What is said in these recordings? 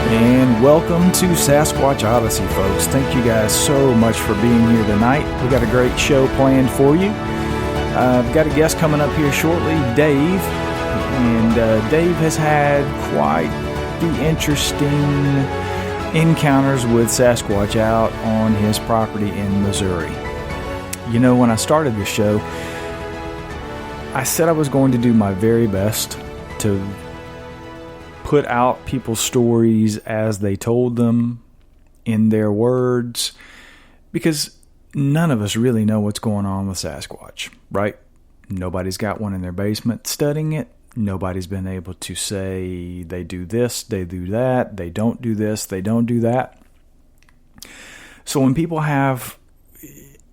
And welcome to Sasquatch Odyssey, folks. Thank you guys so much for being here tonight. We've got a great show planned for you. I've got a guest coming up here shortly, Dave. And Dave has had quite the interesting encounters with Sasquatch out on his property in Missouri. You know, when I started this show, I said I was going to do my very best to put out people's stories as they told them in their words, because none of us really know what's going on with Sasquatch, right? Nobody's got one in their basement studying it. Nobody's been able to say they do this, they do that, they don't do this, they don't do that. So when people have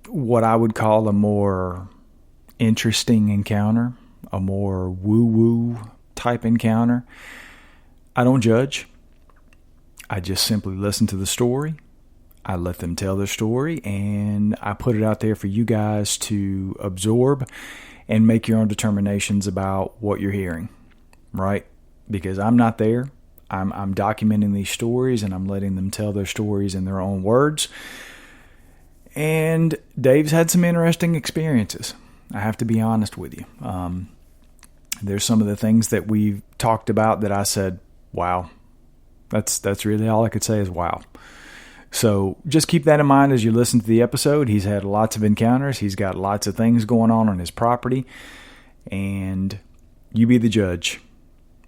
what I would call a more interesting encounter, a more woo-woo type encounter, I don't judge. I just simply listen to the story. I let them tell their story, and I put it out there for you guys to absorb and make your own determinations about what you're hearing, right? Because I'm not there. I'm documenting these stories, and I'm letting them tell their stories in their own words. And Dave's had some interesting experiences. I have to be honest with you. There's some of the things that we've talked about that I said, wow, that's really all I could say is wow. So just keep that in mind as you listen to the episode. He's had lots of encounters. He's got lots of things going on his property. And you be the judge.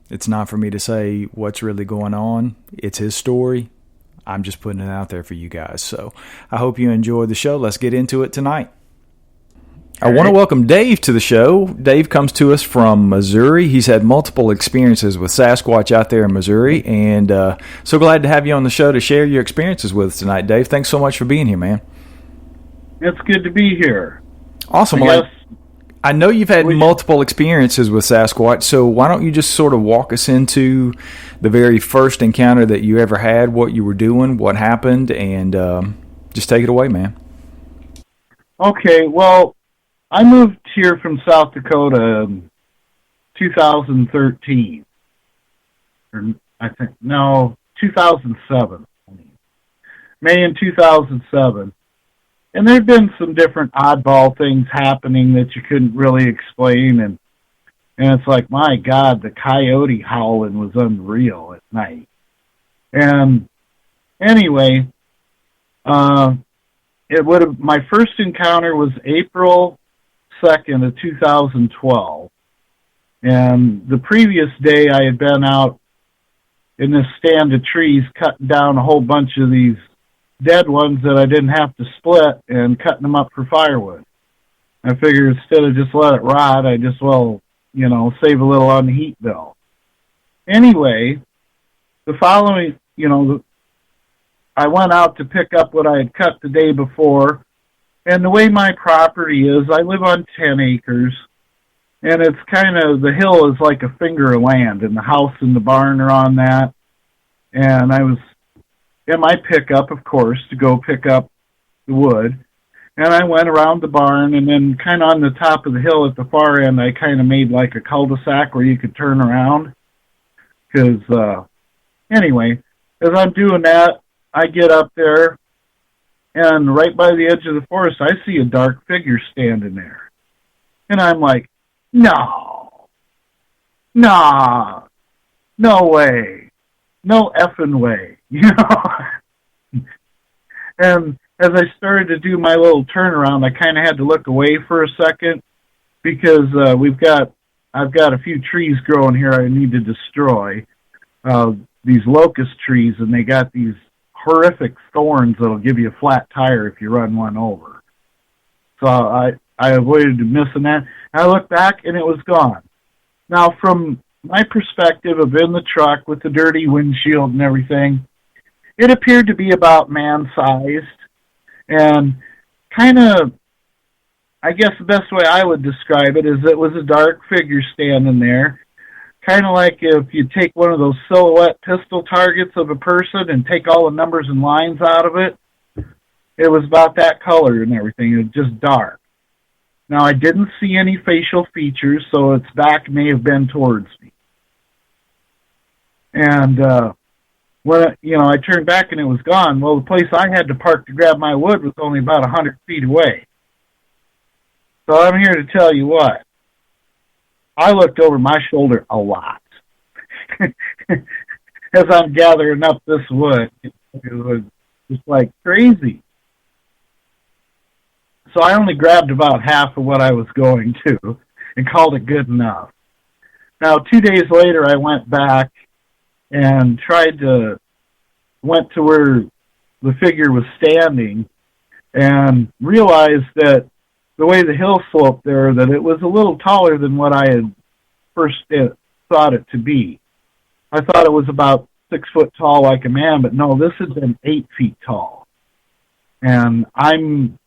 It's not for me to say what's really going on. It's his story. I'm just putting it out there for you guys. So I hope you enjoyed the show. Let's get into it tonight. I want to welcome Dave to the show. Dave comes to us from Missouri. He's had multiple experiences with Sasquatch out there in Missouri, and so glad to have you on the show to share your experiences with us tonight, Dave. Thanks so much for being here, man. It's good to be here. Awesome. I know you've had multiple experiences with Sasquatch, so why don't you just sort of walk us into the very first encounter that you ever had, what you were doing, what happened, and just take it away, man. Okay, well, I moved here from South Dakota in 2013. Or 2007. May in 2007. And there'd been some different oddball things happening that you couldn't really explain. And it's like, my God, the coyote howling was unreal at night. And anyway, my first encounter was April 2nd of 2012, and the previous day I had been out in this stand of trees cutting down a whole bunch of these dead ones that I didn't have to split and cutting them up for firewood. I figured instead of just let it rot, I just, save a little on the heat bill. Anyway, the following, I went out to pick up what I had cut the day before. And the way my property is, I live on 10 acres, and it's kind of, the hill is like a finger of land, and the house and the barn are on that. And I was in my pickup, of course, to go pick up the wood. And I went around the barn, and then kind of on the top of the hill at the far end, I kind of made like a cul-de-sac where you could turn around. Because, anyway, as I'm doing that, I get up there, and right by the edge of the forest, I see a dark figure standing there. And I'm like, no way. No effing way. And as I started to do my little turnaround, I kind of had to look away for a second because I've got a few trees growing here I need to destroy. These locust trees, and they got these horrific thorns that'll give you a flat tire if you run one over. So I avoided missing that. I looked back, and it was gone. Now, from my perspective of in the truck with the dirty windshield and everything, it appeared to be about man-sized, and kind of, I guess the best way I would describe it is it was a dark figure standing there, kind of like if you take one of those silhouette pistol targets of a person and take all the numbers and lines out of it. It was about that color and everything. It was just dark. Now, I didn't see any facial features, so its back may have been towards me. And when, I turned back and it was gone. Well, the place I had to park to grab my wood was only about 100 feet away. So I'm here to tell you what. I looked over my shoulder a lot as I'm gathering up this wood. It was just like crazy. So I only grabbed about half of what I was going to and called it good enough. Now, 2 days later, I went back and went to where the figure was standing and realized that the way the hill sloped there, that it was a little taller than what I had first thought it to be. I thought it was about 6 foot tall like a man, but no, this had been 8 feet tall. And I'm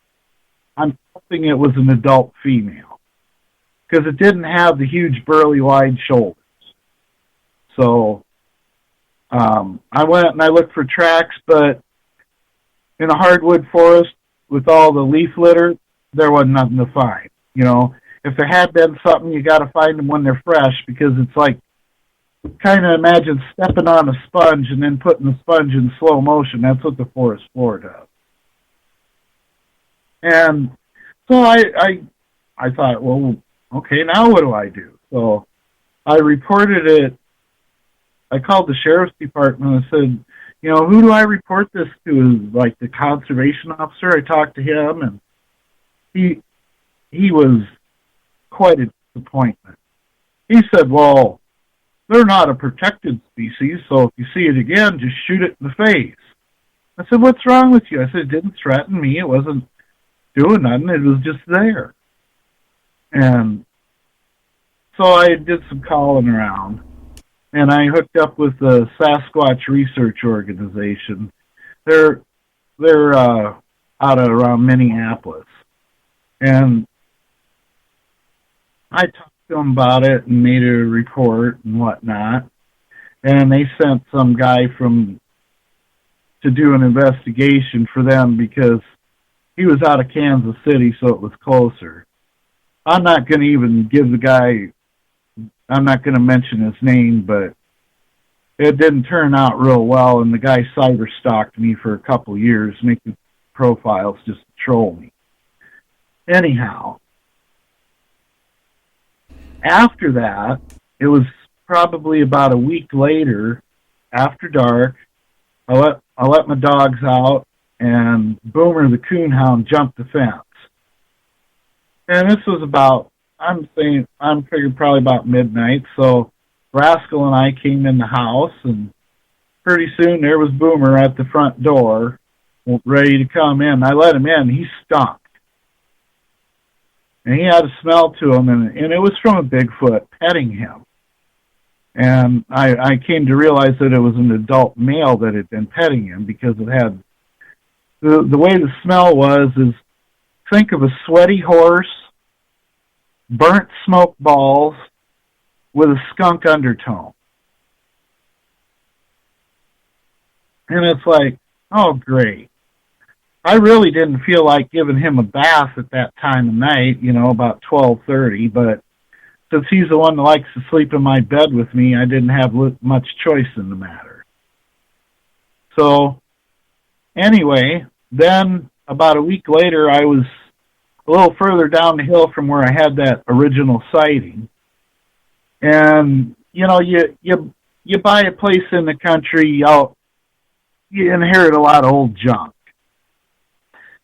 hoping it was an adult female because it didn't have the huge burly wide shoulders. So I went and I looked for tracks, but in a hardwood forest with all the leaf litter, there wasn't nothing to find. If there had been something, you got to find them when they're fresh, because it's like, kind of imagine stepping on a sponge and then putting the sponge in slow motion. That's what the forest floor does. And so I thought, well, okay, now what do I do? So I reported it. I called the sheriff's department and said, who do I report this to? Like the conservation officer. I talked to him, and he was quite a disappointment. He said, well, they're not a protected species, so if you see it again, just shoot it in the face. I said, what's wrong with you? I said, it didn't threaten me. It wasn't doing nothing. It was just there. And so I did some calling around, and I hooked up with the Sasquatch Research Organization. They're out of around Minneapolis. And I talked to them about it and made a report and whatnot. And they sent some guy to do an investigation for them because he was out of Kansas City, so it was closer. I'm not going to even give the guy, I'm not going to mention his name, but it didn't turn out real well, and the guy cyber-stalked me for a couple years, making profiles just to troll me. Anyhow, after that, it was probably about a week later, after dark, I let my dogs out, and Boomer the coonhound jumped the fence. And this was about, I'm figuring probably about midnight, so Rascal and I came in the house, and pretty soon there was Boomer at the front door, ready to come in. I let him in. He stunk. And he had a smell to him, and it was from a Bigfoot petting him. And I came to realize that it was an adult male that had been petting him, because it had, the way the smell was is, think of a sweaty horse, burnt smoke balls, with a skunk undertone. And it's like, oh, great. I really didn't feel like giving him a bath at that time of night, about 12:30, but since he's the one that likes to sleep in my bed with me, I didn't have much choice in the matter. So, anyway, then about a week later, I was a little further down the hill from where I had that original sighting. And, you buy a place in the country, you inherit a lot of old junk.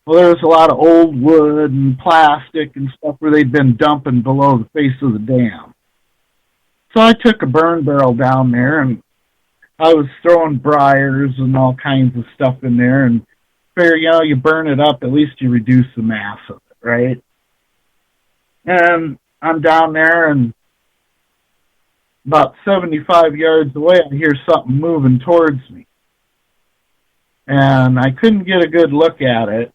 Well, there was a lot of old wood and plastic and stuff where they'd been dumping below the face of the dam. So I took a burn barrel down there, and I was throwing briars and all kinds of stuff in there, and figure, you burn it up, at least you reduce the mass of it, right? And I'm down there, and about 75 yards away, I hear something moving towards me. And I couldn't get a good look at it.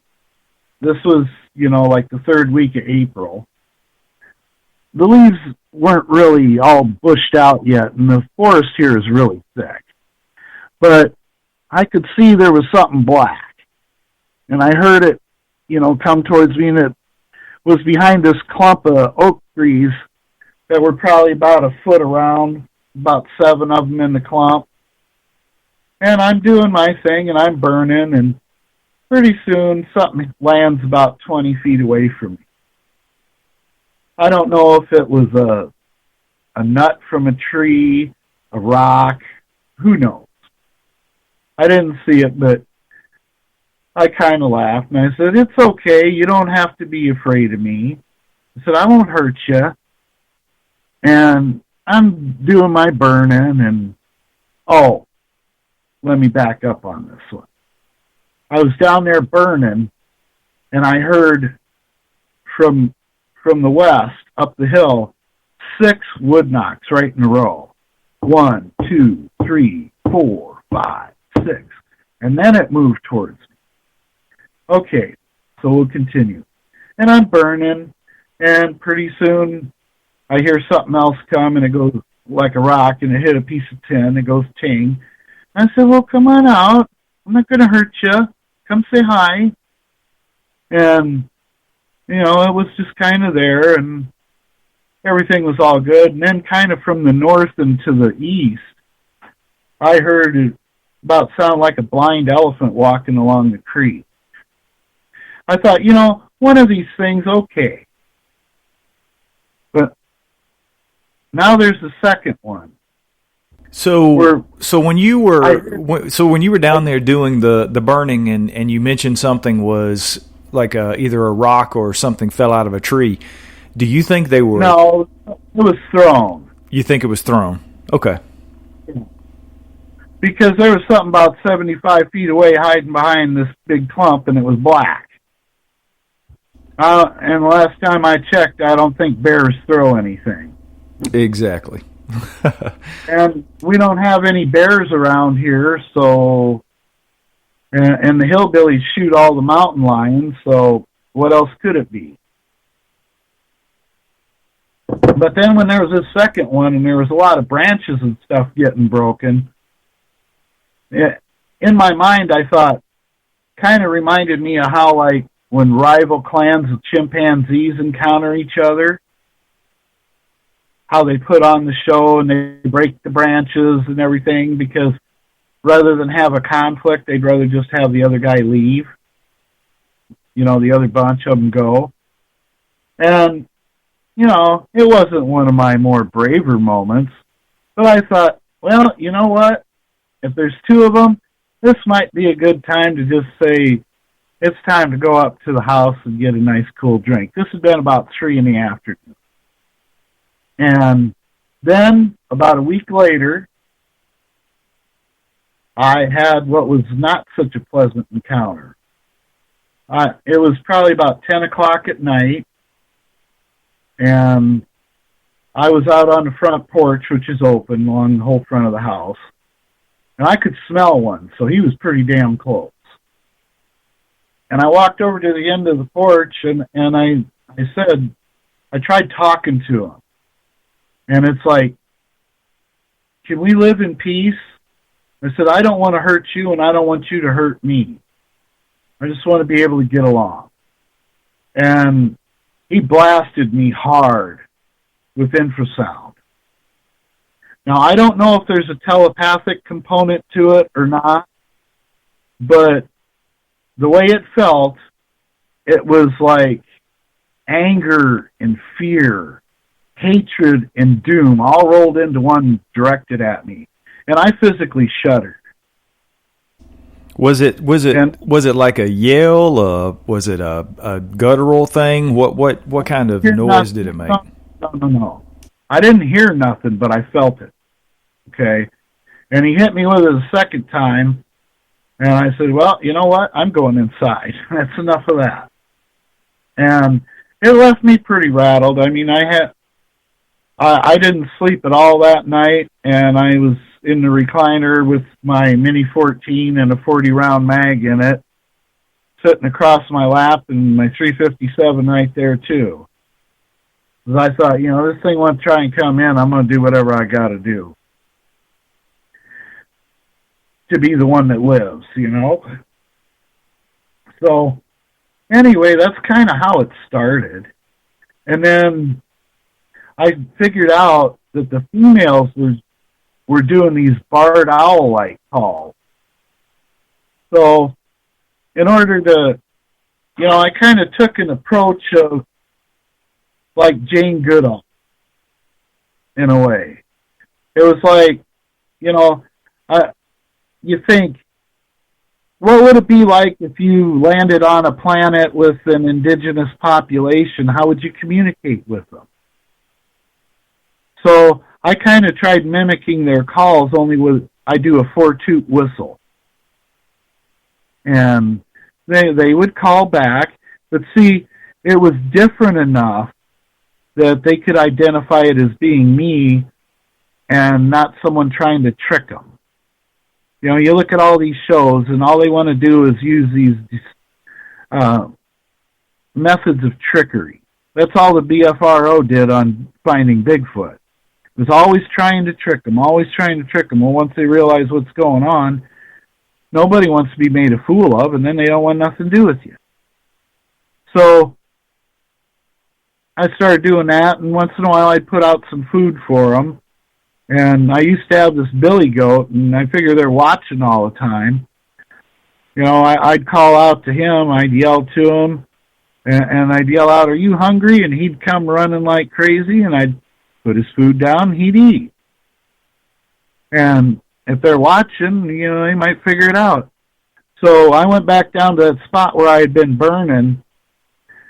This was, like the third week of April. The leaves weren't really all bushed out yet, and the forest here is really thick. But I could see there was something black. And I heard it, come towards me, and it was behind this clump of oak trees that were probably about a foot around, about 7 of them in the clump. And I'm doing my thing, and I'm burning, and pretty soon something lands about 20 feet away from me. I don't know if it was a nut from a tree, a rock, who knows. I didn't see it, but I kind of laughed, and I said, "It's okay, you don't have to be afraid of me." I said, "I won't hurt you." And I'm doing my burning, and oh, let me back up on this one. I was down there burning, and I heard from the west, up the hill, 6 wood knocks right in a row. 1, 2, 3, 4, 5, 6. And then it moved towards me. Okay, so we'll continue. And I'm burning, and pretty soon I hear something else come, and it goes like a rock, and it hit a piece of tin. It goes ting. I said, "Well, come on out. I'm not going to hurt you. Come say hi." And, it was just kind of there, and everything was all good. And then kind of from the north and to the east, I heard it about sound like a blind elephant walking along the creek. I thought, one of these things, okay. But now there's the second one. So when you were down there doing the burning, and you mentioned something was like either a rock or something fell out of a tree, do you think they were? No, it was thrown. You think it was thrown? Okay. Because there was something about 75 feet away hiding behind this big clump, and it was black. And the last time I checked, I don't think bears throw anything. Exactly. And we don't have any bears around here, so... And the hillbillies shoot all the mountain lions, so what else could it be? But then when there was this second one, and there was a lot of branches and stuff getting broken, in my mind I thought, kind of reminded me of how, like, when rival clans of chimpanzees encounter each other, how they put on the show and they break the branches and everything, because rather than have a conflict, they'd rather just have the other guy leave. The other bunch of them go. And, it wasn't one of my more braver moments. But I thought, well, you know what? If there's 2 of them, this might be a good time to just say, it's time to go up to the house and get a nice cool drink. This had been about 3 in the afternoon. And then, about a week later, I had what was not such a pleasant encounter. It was probably about 10 o'clock at night, and I was out on the front porch, which is open along the whole front of the house, and I could smell one, so he was pretty damn close. And I walked over to the end of the porch, and I said, I tried talking to him, and it's like, can we live in peace? I said, I don't want to hurt you, and I don't want you to hurt me. I just want to be able to get along. And he blasted me hard with infrasound. Now, I don't know if there's a telepathic component to it or not, but the way it felt, it was like anger and fear, hatred and doom all rolled into one directed at me. And I physically shuddered. Was it like a yell? Was it a guttural thing? What kind of noise did it make? No. I didn't hear nothing, but I felt it. Okay, and he hit me with it a second time, and I said, "Well, you know what? I'm going inside. That's enough of that." And it left me pretty rattled. I mean, I didn't sleep at all that night, and I was in the recliner with my Mini 14 and a 40-round mag in it, sitting across my lap, and my 357 right there, too. Because I thought, this thing won't try and come in, I'm going to do whatever I got to do to be the one that lives, So, anyway, that's kind of how it started. And then I figured out that the females were doing these barred owl-like calls. So in order to, I kind of took an approach of like Jane Goodall in a way. It was like, you think, what would it be like if you landed on a planet with an indigenous population? How would you communicate with them? So I kind of tried mimicking their calls, only with I do a 4-toot whistle. And they would call back, but see, it was different enough that they could identify it as being me and not someone trying to trick them. You look at all these shows, and all they want to do is use these methods of trickery. That's all the BFRO did on finding Bigfoot. It was always trying to trick them, always trying to trick them. Well, once they realize what's going on, nobody wants to be made a fool of, and then they don't want nothing to do with you. So I started doing that, and once in a while I'd put out some food for them. And I used to have this billy goat, and I figure they're watching all the time. I'd call out to him, I'd yell to him, and I'd yell out, "Are you hungry?" And he'd come running like crazy, and I'd put his food down, he'd eat. And if they're watching, they might figure it out. So I went back down to that spot where I had been burning,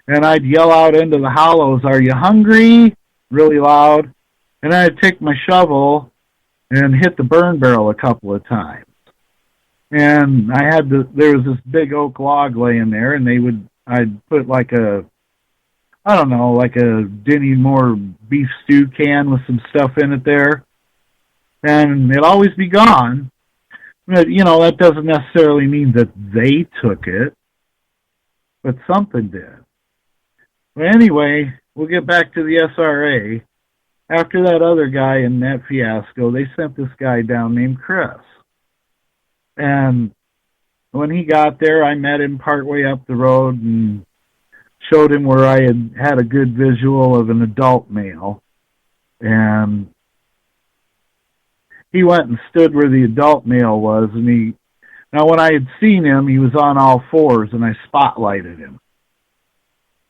and I'd yell out into the hollows, "Are you hungry?" really loud. And I'd take my shovel and hit the burn barrel a couple of times. And there was this big oak log laying there, and I'd put like a Denny Moore beef stew can with some stuff in it there. And it'd always be gone. But, that doesn't necessarily mean that they took it, but something did. But anyway, we'll get back to the SRA. After that other guy in that fiasco, they sent this guy down named Chris. And when he got there, I met him partway up the road and showed him where I had a good visual of an adult male. And he went and stood where the adult male was. And now when I had seen him, he was on all fours, and I spotlighted him.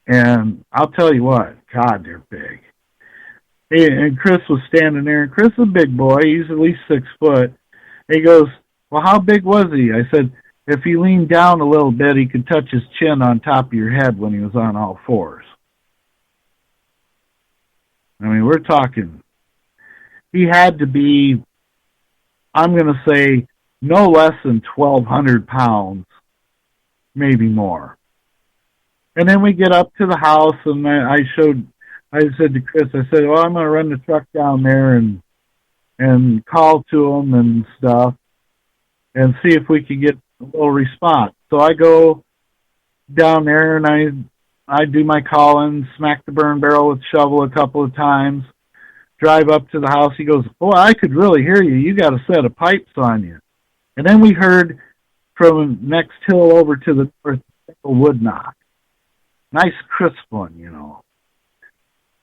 And I'll tell you what, God, they're big. And Chris was standing there, and Chris is a big boy. He's at least 6 foot. He goes, "Well, how big was he?" I said, "If he leaned down a little bit, he could touch his chin on top of your head when he was on all fours." I mean, we're talking. He had to be, I'm going to say, no less than 1,200 pounds, maybe more. And then we get up to the house, and I said to Chris, I said, "Well, I'm going to run the truck down there and call to them and stuff and see if we can get a little response." So I go down there, and I do my calling, smack the burn barrel with the shovel a couple of times, drive up to the house. He goes, "Boy, I could really hear you. You got a set of pipes on you." And then we heard from the next hill over to the north, a wood knock. Nice crisp one,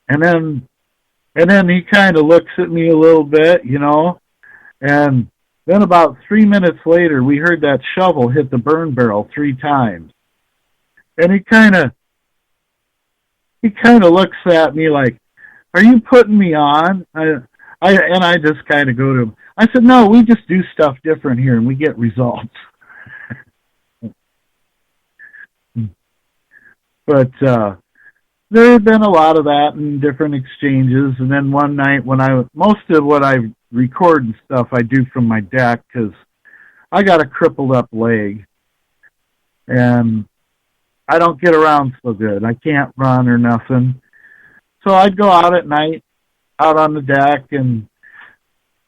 And then he kind of looks at me a little bit, and then about 3 minutes later, we heard that shovel hit the burn barrel 3 times. And he kind of looks at me like, "Are you putting me on?" I just kind of go to him. I said, "No, we just do stuff different here, and we get results." But there had been a lot of that in different exchanges. And then one night most of what I record and stuff I do from my deck, because I got a crippled up leg and I don't get around so good. I can't run or nothing. So I'd go out at night, out on the deck, and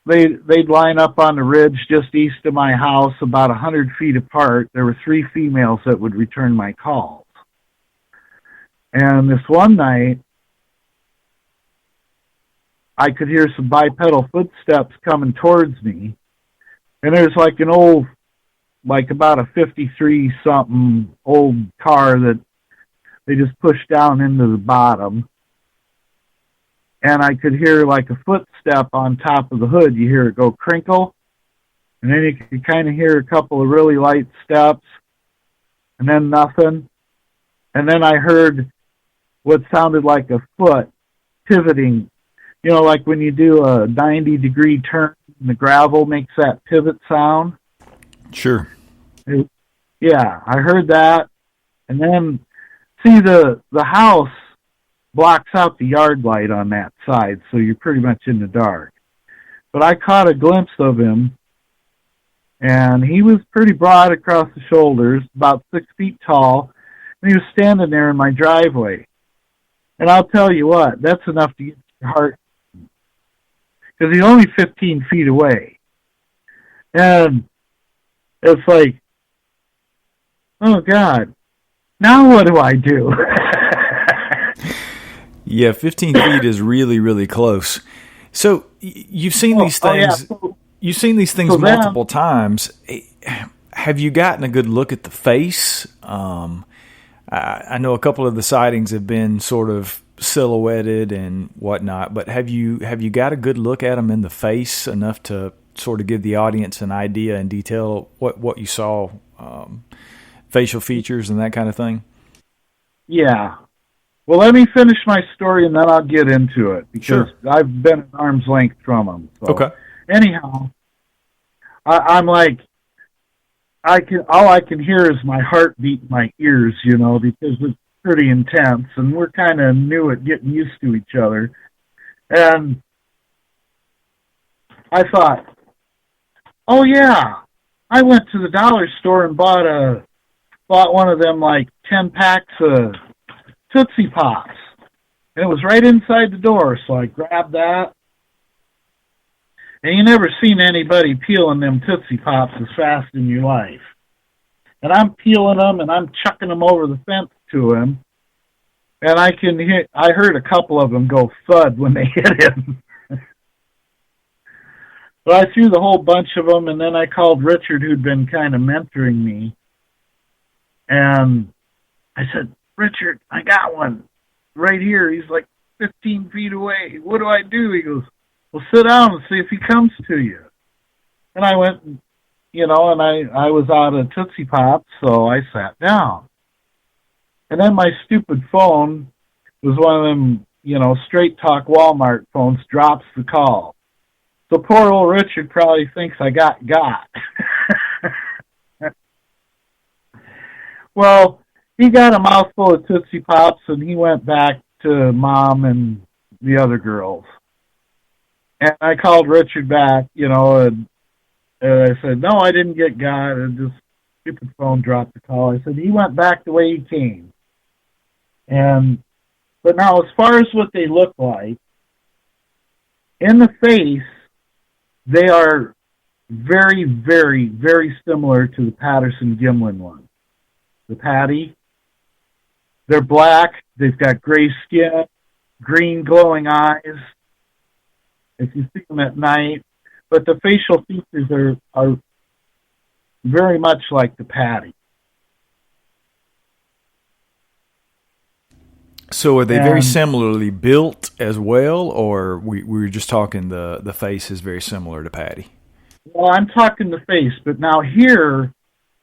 they'd line up on the ridge just east of my house, about 100 feet apart. There were 3 females that would return my calls. And this one night, I could hear some bipedal footsteps coming towards me. And there's like an old, like about a 53-something old car that they just pushed down into the bottom. And I could hear like a footstep on top of the hood. You hear it go crinkle. and then you could kind of hear a couple of really light steps, and then nothing. And then I heard what sounded like a foot pivoting. You know, like when you do a 90-degree turn, the gravel makes that pivot sound. Sure. Yeah, I heard that. And then, see, the house blocks out the yard light on that side, so you're pretty much in the dark. But I caught a glimpse of him, and he was pretty broad across the shoulders, about 6 feet tall, and he was standing there in my driveway. And I'll tell you what, that's enough to get your heart, because he's only 15 feet away. And it's like, oh, God, now what do I do? Yeah, 15 feet is really, really close. So you've seen these things. Oh, yeah. You've seen these things multiple times. Have you gotten a good look at the face? I know a couple of the sightings have been sort of silhouetted and whatnot, but have you got a good look at them in the face enough to sort of give the audience an idea and detail what you saw, facial features and that kind of thing? Yeah. Well, let me finish my story and then I'll get into it, because sure. I've been at arm's length from them. So. Okay. Anyhow, I'm like, all I can hear is my heartbeat in my ears, you know, because it's pretty intense, and we're kind of new at getting used to each other. And I thought, oh yeah, I went to the dollar store and bought one of them like 10 packs of Tootsie Pops, and it was right inside the door, so I grabbed that. And you never seen anybody peeling them Tootsie Pops as fast in your life. And I'm peeling them, and I'm chucking them over the fence to him, and I heard a couple of them go thud when they hit him. So I threw the whole bunch of them, and then I called Richard, who'd been kind of mentoring me, and I said, Richard, I got one right here. He's like 15 feet away. What do I do? He goes, well, sit down and see if he comes to you. And I went, you know, and I was out of Tootsie Pops, so I sat down. And then my stupid phone was one of them, you know, straight talk Walmart phones, drops the call. So poor old Richard probably thinks I got. Well, he got a mouthful of Tootsie Pops, and he went back to Mom and the other girls. And I called Richard back, you know, and I said, no, I didn't get got. And this stupid phone dropped the call. I said, he went back the way he came. But now, as far as what they look like, in the face, they are very, very, very similar to the Patterson-Gimlin one. The Patty. They're black. They've got gray skin, green glowing eyes, if you see them at night. But the facial features are very much like the Patty. So are they very similarly built as well, or we were just talking the face is very similar to Patty? Well, I'm talking the face, but now here,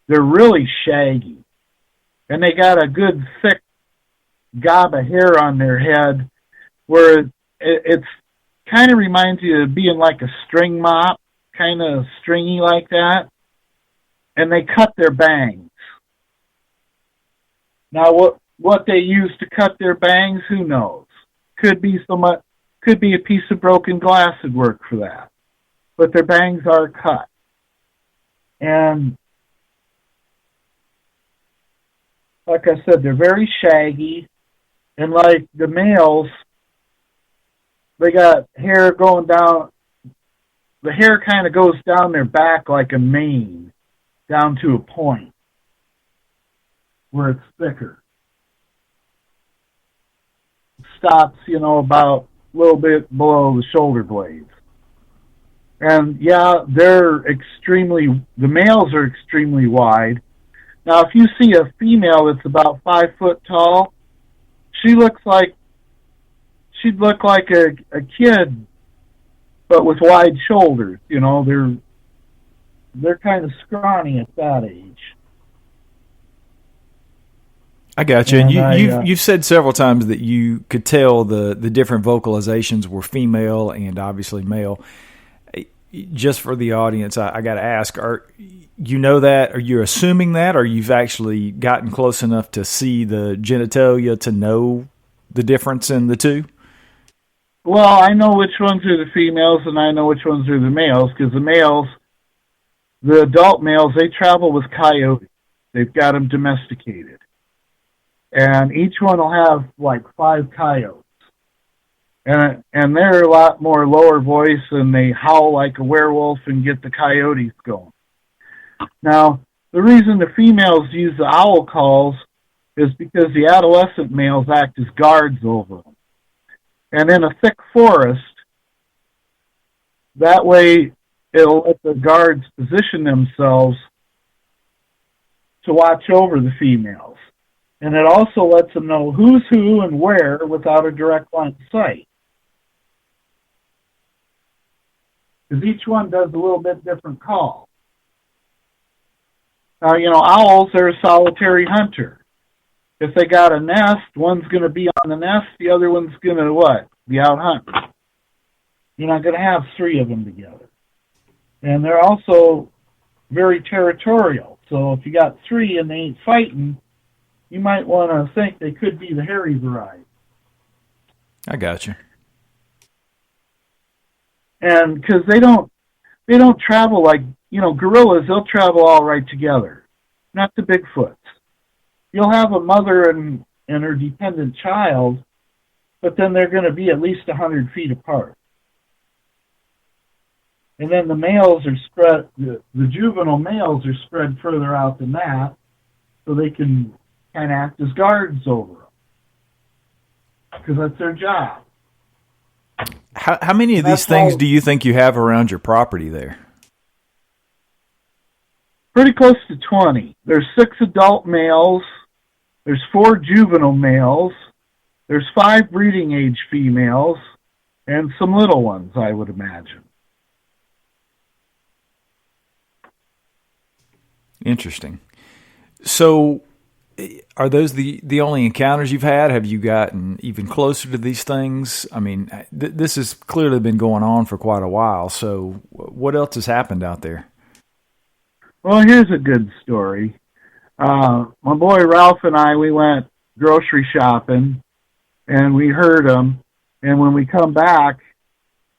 they're really shaggy. And they got a good thick gob of hair on their head, where it's kind of reminds you of being like a string mop, kind of stringy like that. And they cut their bangs. Now, what they use to cut their bangs, who knows? Could be a piece of broken glass would work for that. But their bangs are cut. And like I said, they're very shaggy. And like the males, they got hair going down. The hair kind of goes down their back like a mane, down to a point where it's thicker. Stops, you know, about a little bit below the shoulder blades. And yeah, the males are extremely wide. Now, if you see a female that's about 5 foot tall, she'd look like a kid, but with wide shoulders. You know, they're kind of scrawny at that age. I got you. And you've said several times that you could tell the different vocalizations were female and obviously male. Just for the audience, I got to ask: Are you know that? Are you assuming that, or you've actually gotten close enough to see the genitalia to know the difference in the two? Well, I know which ones are the females, and I know which ones are the males, because the adult males, they travel with coyotes. They've got them domesticated. And each one will have like 5 coyotes. And they're a lot more lower voice, and they howl like a werewolf and get the coyotes going. Now, the reason the females use the owl calls is because the adolescent males act as guards over them. And in a thick forest, that way it'll let the guards position themselves to watch over the females. And it also lets them know who's who and where without a direct line of sight. Because each one does a little bit different call. Now, owls are a solitary hunter. If they got a nest, one's going to be on the nest, the other one's going to what? Be out hunting. You're not going to have 3 of them together. And they're also very territorial. So if you got 3 and they ain't fighting, you might want to think they could be the hairy variety. I got you. And because they don't travel like, gorillas, they'll travel all right together. Not the Bigfoots. You'll have a mother and her dependent child, but then they're going to be at least 100 feet apart. And then the males are spread, the juvenile males are spread further out than that, so they can kind of act as guards over them. Because that's their job. How many of these things do you think you have around your property there? Pretty close to 20. There's 6 adult males. There's 4 juvenile males. There's 5 breeding age females. And some little ones, I would imagine. Interesting. So, are those the only encounters you've had? Have you gotten even closer to these things? I mean, this has clearly been going on for quite a while. So, what else has happened out there? Well, here's a good story. My boy Ralph and I, we went grocery shopping, and we heard them. And when we come back,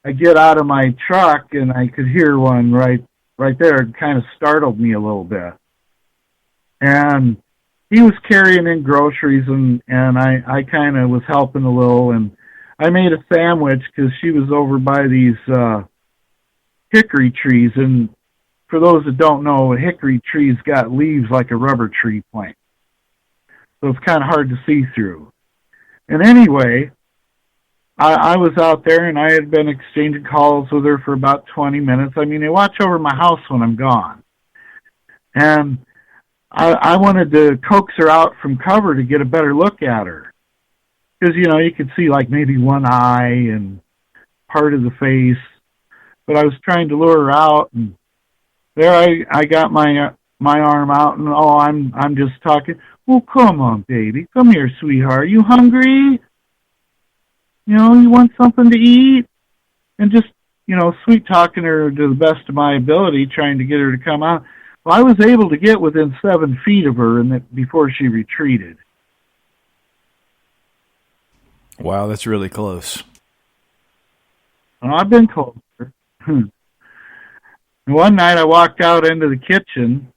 I get out of my truck, and I could hear one right there. It kind of startled me a little bit. And he was carrying in groceries, and I kind of was helping a little, and I made a sandwich because she was over by these hickory trees, and for those that don't know, a hickory tree's got leaves like a rubber tree plant, so it's kind of hard to see through. And anyway, I was out there, and I had been exchanging calls with her for about 20 minutes. I mean, they watch over my house when I'm gone. And I wanted to coax her out from cover to get a better look at her. Because, you could see like maybe one eye and part of the face. But I was trying to lure her out, and there I got my arm out, and I'm just talking. Well, come on, baby. Come here, sweetheart. You hungry? You want something to eat? And just, sweet talking her to the best of my ability, trying to get her to come out. Well, I was able to get within 7 feet of her before she retreated. Wow, that's really close. Well, I've been closer. One night I walked out into the kitchen,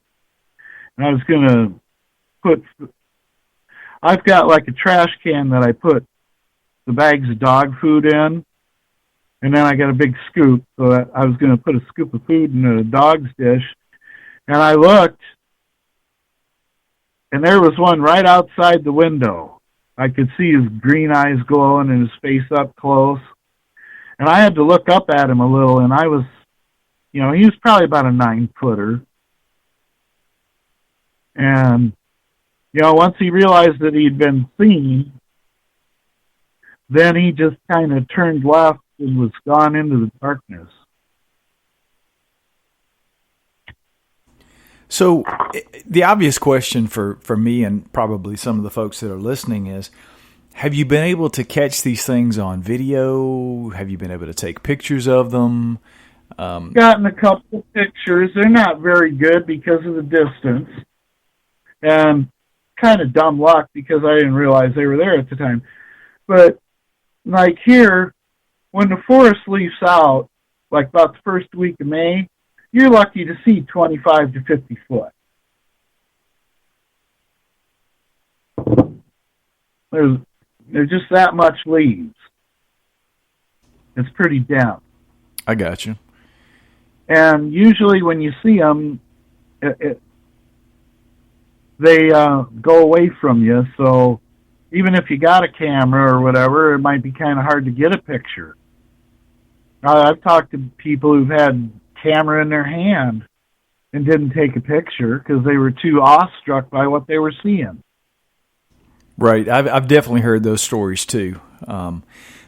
and I was going to I've got like a trash can that I put the bags of dog food in, and then I got a big scoop, so that I was going to put a scoop of food in a dog's dish, and I looked, and there was one right outside the window. I could see his green eyes glowing and his face up close, and I had to look up at him a little, and I was, he was probably about a 9-footer, and, once he realized that he'd been seen, then he just kind of turned left and was gone into the darkness. So the obvious question for me and probably some of the folks that are listening is, have you been able to catch these things on video? Have you been able to take pictures of them? Gotten a couple of pictures. They're not very good because of the distance. And kind of dumb luck because I didn't realize they were there at the time. But like here, when the forest leaves out, like about the first week of May, you're lucky to see 25 to 50 foot. There's just that much leaves. It's pretty dense. I got you. And usually when you see them, they go away from you. So even if you got a camera or whatever, it might be kind of hard to get a picture. I've talked to people who've had camera in their hand and didn't take a picture because they were too awestruck by what they were seeing. Right. I've definitely heard those stories too.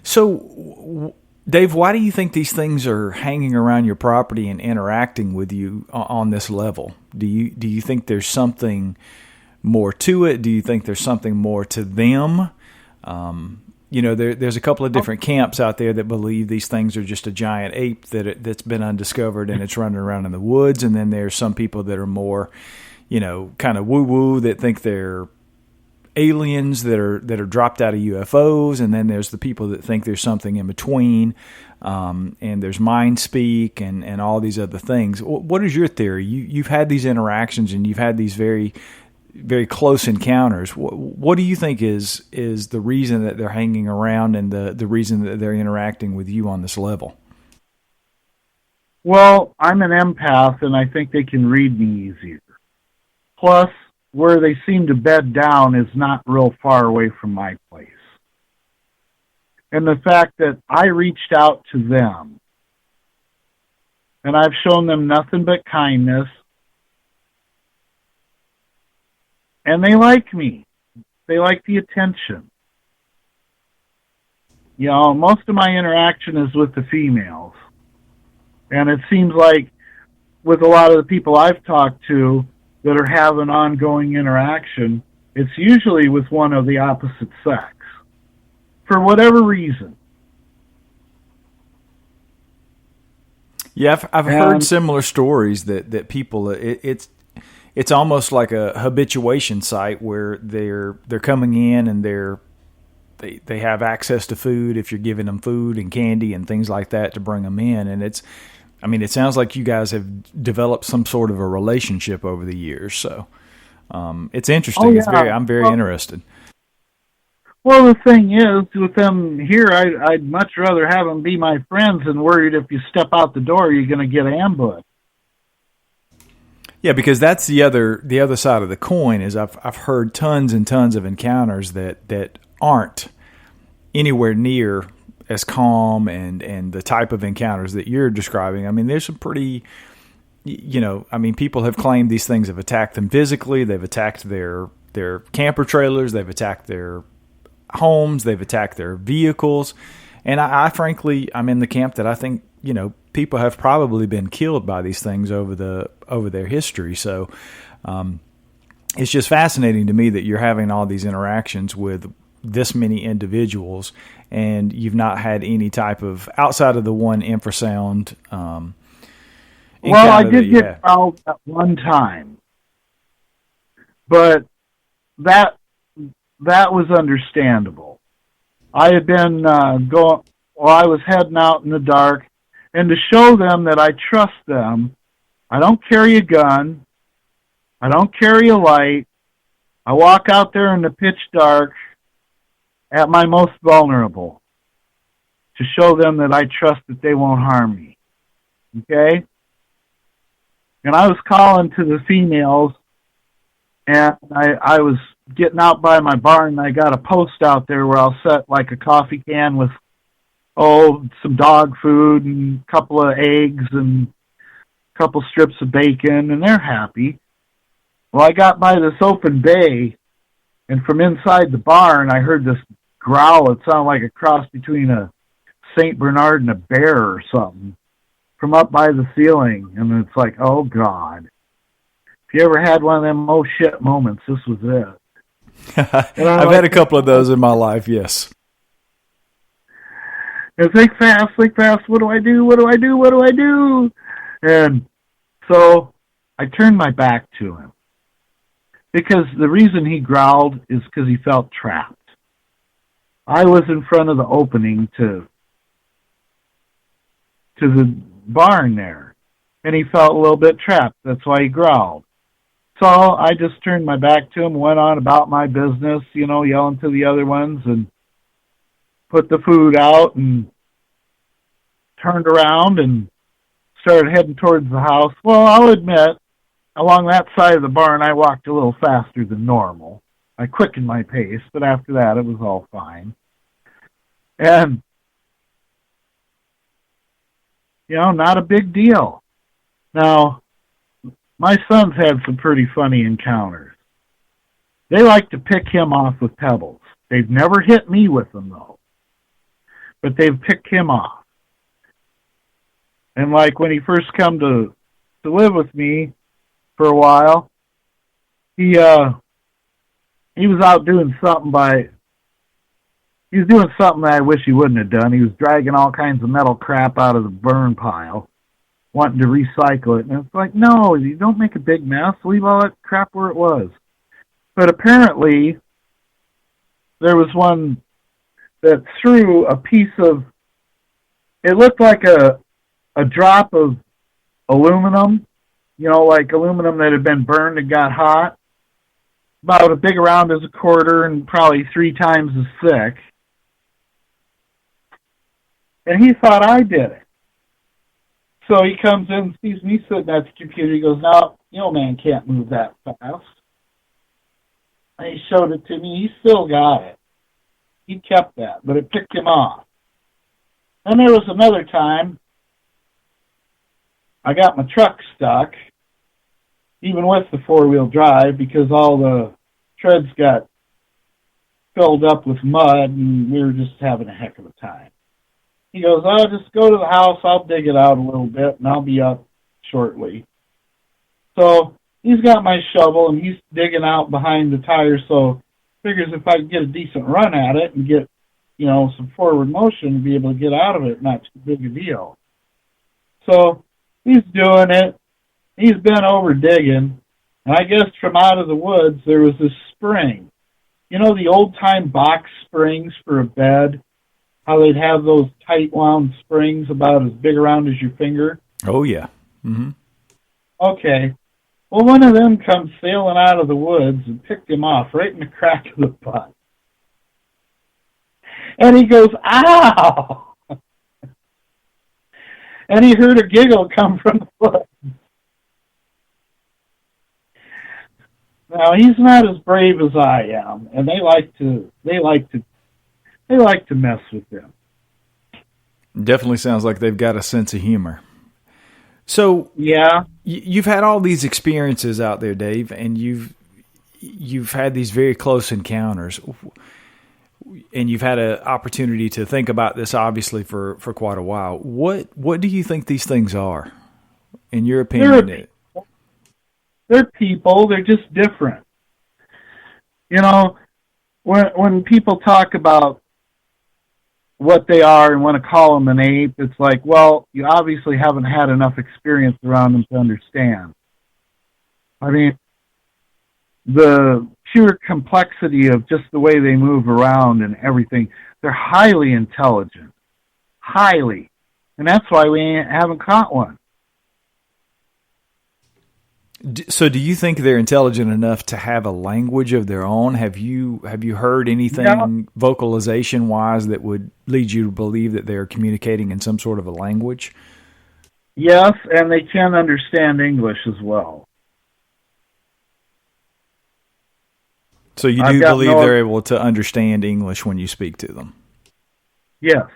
So, Dave, why do you think these things are hanging around your property and interacting with you on this level? Do you think there's something more to it? Do you think there's something more to them? There's a couple of different camps out there that believe these things are just a giant ape that's been undiscovered and it's running around in the woods. And then there's some people that are more, kind of woo-woo that think they're aliens that are dropped out of UFOs, and then there's the people that think there's something in between, and there's mind speak and all these other things. What is your theory? You've had these interactions and you've had these very, very close encounters. What do you think is the reason that they're hanging around and the reason that they're interacting with you on this level? Well, I'm an empath, and I think they can read me easier. Plus, where they seem to bed down is not real far away from my place. And the fact that I reached out to them, and I've shown them nothing but kindness, and they like me. They like the attention. Most of my interaction is with the females. And it seems like with a lot of the people I've talked to that are having ongoing interaction, it's usually with one of the opposite sex, for whatever reason. Yeah, I've heard similar stories that people it's almost like a habituation site where they're coming in and they have access to food if you're giving them food and candy and things like that to bring them in, and it sounds like you guys have developed some sort of a relationship over the years. So it's interesting. Oh, yeah. I'm very interested. Well, the thing is, with them here, I'd much rather have them be my friends than worried if you step out the door, you're going to get ambushed. Yeah, because that's the other side of the coin. Is I've heard tons and tons of encounters that aren't anywhere near as calm and the type of encounters that you're describing. I mean, there's some pretty, people have claimed these things have attacked them physically. They've attacked their camper trailers. They've attacked their homes. They've attacked their vehicles. And I frankly, I'm in the camp that I think, people have probably been killed by these things over their history. So it's just fascinating to me that you're having all these interactions with this many individuals, and you've not had any type of, outside of the one infrasound. Well, I did get fouled at one time, but that was understandable. I had been I was heading out in the dark, and to show them that I trust them, I don't carry a gun, I don't carry a light, I walk out there in the pitch dark at my most vulnerable to show them that I trust that they won't harm me. Okay? And I was calling to the females, and I was getting out by my barn, and I got a post out there where I'll set like a coffee can with, some dog food and a couple of eggs and a couple strips of bacon, and they're happy. Well, I got by this open bay, and from inside the barn, I heard this growl. It sounded like a cross between a St. Bernard and a bear or something from up by the ceiling. And it's like, oh, God. if you ever had one of them oh shit moments, this was it. I've had a couple of those in my life, yes. And think fast, what do I do, what do I do, what do I do? And so I turned my back to him. Because the reason he growled is because he felt trapped. I was in front of the opening to the barn there, and he felt a little bit trapped. That's why he growled. So I just turned my back to him, went on about my business, yelling to the other ones, and put the food out and turned around and started heading towards the house. Well, I'll admit, along that side of the barn, I walked a little faster than normal. I quickened my pace, but after that, it was all fine. And, not a big deal. Now, my sons had some pretty funny encounters. They like to pick him off with pebbles. They've never hit me with them, though. But they've picked him off. And like when he first come to live with me for a while, he was out doing something he was doing something that I wish he wouldn't have done. He was dragging all kinds of metal crap out of the burn pile, wanting to recycle it. And it's like, no, you don't make a big mess. Leave all that crap where it was. But apparently, there was one that threw a piece of, it looked like a drop of aluminum, like aluminum that had been burned and got hot, about as big around as a quarter and probably 3 times as thick. And he thought I did it. So he comes in and sees me sitting at the computer. He goes, no, man can't move that fast. And he showed it to me. He still got it. He kept that, but it picked him off. Then there was another time I got my truck stuck, even with the 4-wheel drive, because all the treads got filled up with mud, and we were just having a heck of a time. He goes, oh, just go to the house, I'll dig it out a little bit, and I'll be up shortly. So he's got my shovel, and he's digging out behind the tire, so figures if I can get a decent run at it and get, some forward motion to be able to get out of it, not too big a deal. So he's doing it. He's been over digging, and I guess from out of the woods there was this spring. The old-time box springs for a bed, how they'd have those tight-wound springs about as big around as your finger? Oh, yeah. Mm-hmm. Okay. Well, one of them comes sailing out of the woods and picked him off right in the crack of the butt. And he goes, ow! And he heard a giggle come from the woods. Now, he's not as brave as I am, and they like to mess with him. Definitely sounds like they've got a sense of humor. So yeah, you've had all these experiences out there, Dave, and you've had these very close encounters, and you've had an opportunity to think about this, obviously, for quite a while. What do you think these things are, in your opinion? They're people. They're just different. When people talk about what they are and want to call them an ape, it's like, well, you obviously haven't had enough experience around them to understand. I mean, the pure complexity of just the way they move around and everything, they're highly intelligent. Highly. And that's why we haven't caught one. So do you think they're intelligent enough to have a language of their own? Have you heard anything vocalization-wise that would lead you to believe that they're communicating in some sort of a language? Yes, and they can understand English as well. So you do believe they're able to understand English when you speak to them? Yes.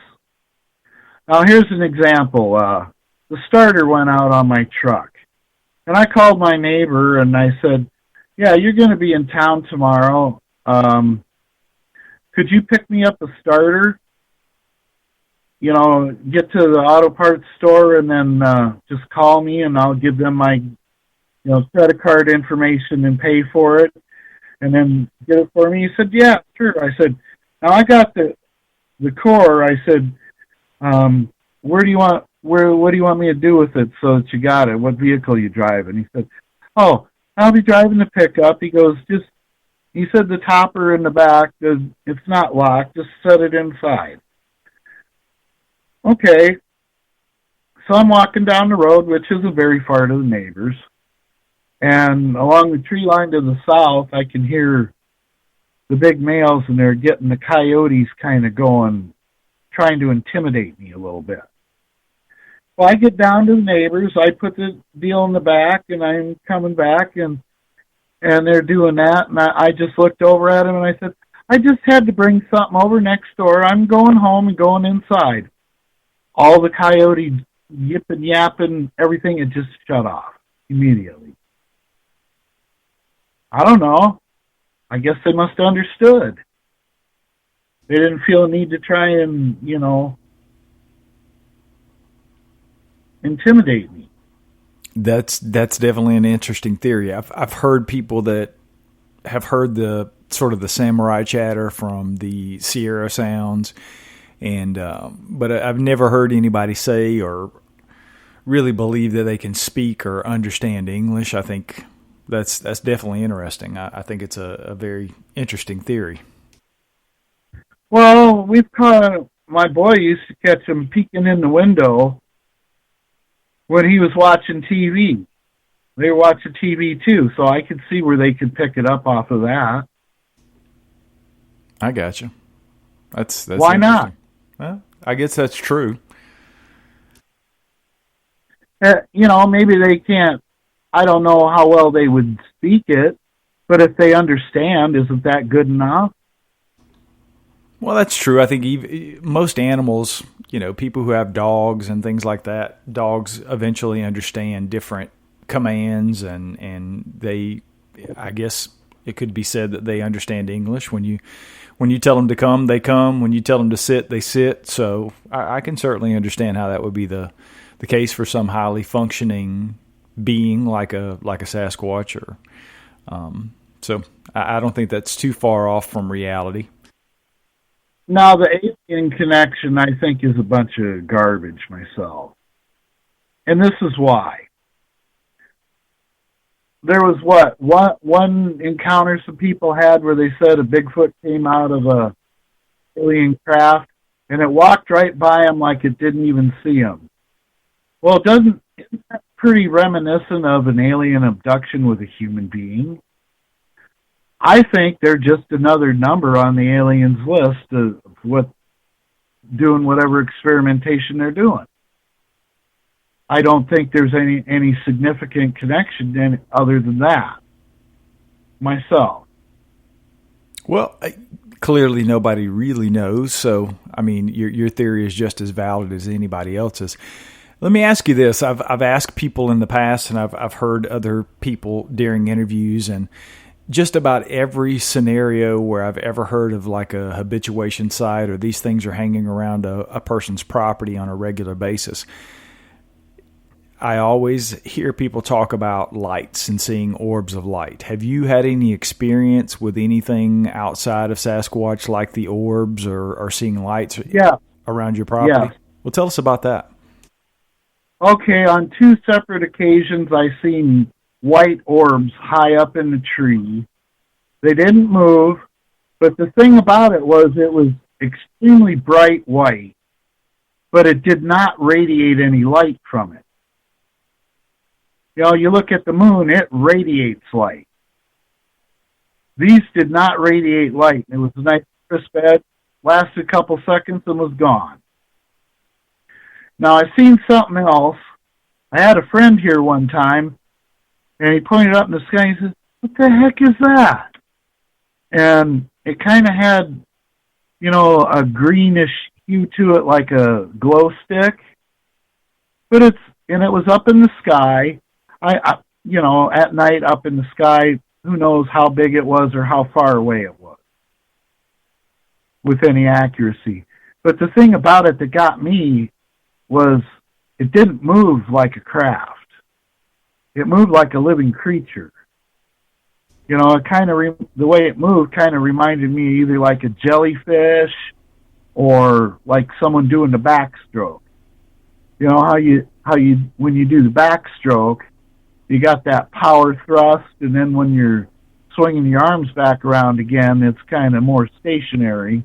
Now here's an example. The starter went out on my truck. And I called my neighbor and I said, yeah, you're going to be in town tomorrow. Could you pick me up a starter? Get to the auto parts store and then just call me and I'll give them my credit card information and pay for it and then get it for me? He said, yeah, sure. I said, now I got the core. I said, what do you want me to do with it so that you got it? What vehicle you drive? And he said, oh, I'll be driving the pickup. He goes, he said the topper in the back, it's not locked. Just set it inside. Okay. So I'm walking down the road, which isn't very far to the neighbors. And along the tree line to the south, I can hear the big males, and they're getting the coyotes kind of going, trying to intimidate me a little bit. Well, I get down to the neighbors. I put the deal in the back, and I'm coming back, and they're doing that. And I just looked over at them, and I said, I just had to bring something over next door. I'm going home and going inside. All the coyote yipping, yapping, everything, it just shut off immediately. I don't know. I guess they must have understood. They didn't feel a need to try and, intimidate me. That's definitely an interesting theory. I've heard people that have heard the sort of the samurai chatter from the Sierra Sounds, and but I've never heard anybody say or really believe that they can speak or understand English. I think that's definitely interesting. I think it's a very interesting theory. Well, my boy used to catch him peeking in the window when he was watching TV. They were watching TV too, so I could see where they could pick it up off of that. I got you. That's why not? Well, I guess that's true. Maybe they can't. I don't know how well they would speak it, but if they understand, isn't that good enough? Well, that's true. I think most animals, people who have dogs and things like that, dogs eventually understand different commands, and they, I guess it could be said that they understand English. When you tell them to come, they come. When you tell them to sit, they sit. So I can certainly understand how that would be the case for some highly functioning being like a Sasquatch. So I don't think that's too far off from reality. Now, the alien connection, I think, is a bunch of garbage myself. And this is why. There was one encounter some people had where they said a Bigfoot came out of a alien craft, and it walked right by them like it didn't even see them. Well, isn't that pretty reminiscent of an alien abduction with a human being? I think they're just another number on the aliens list of doing whatever experimentation they're doing. I don't think there's any significant connection other than that. Myself. Well, clearly nobody really knows. So, I mean, your theory is just as valid as anybody else's. Let me ask you this. I've asked people in the past, and I've heard other people during interviews, and just about every scenario where I've ever heard of like a habituation site or these things are hanging around a person's property on a regular basis, I always hear people talk about lights and seeing orbs of light. Have you had any experience with anything outside of Sasquatch like the orbs or seeing lights around your property? Yeah. Well, tell us about that. Okay, on 2 separate occasions I seen white orbs high up in the tree. They didn't move, but the thing about it was extremely bright white, but it did not radiate any light from it. You look at the moon, it radiates light. These did not radiate light. It was a nice crisp edge, lasted a couple seconds and was gone. Now, I've seen something else. I had a friend here one time, and he pointed up in the sky and he said, "What the heck is that?" And it kind of had, a greenish hue to it like a glow stick. But it was up in the sky. At night up in the sky, who knows how big it was or how far away it was with any accuracy. But the thing about it that got me was it didn't move like a craft. it moved like a living creature. You know, it kind of the way it moved kind of reminded me either like a jellyfish or like someone doing the backstroke. You know how you when you do the backstroke, you got that power thrust, and then when you're swinging your arms back around again, it's kind of more stationary,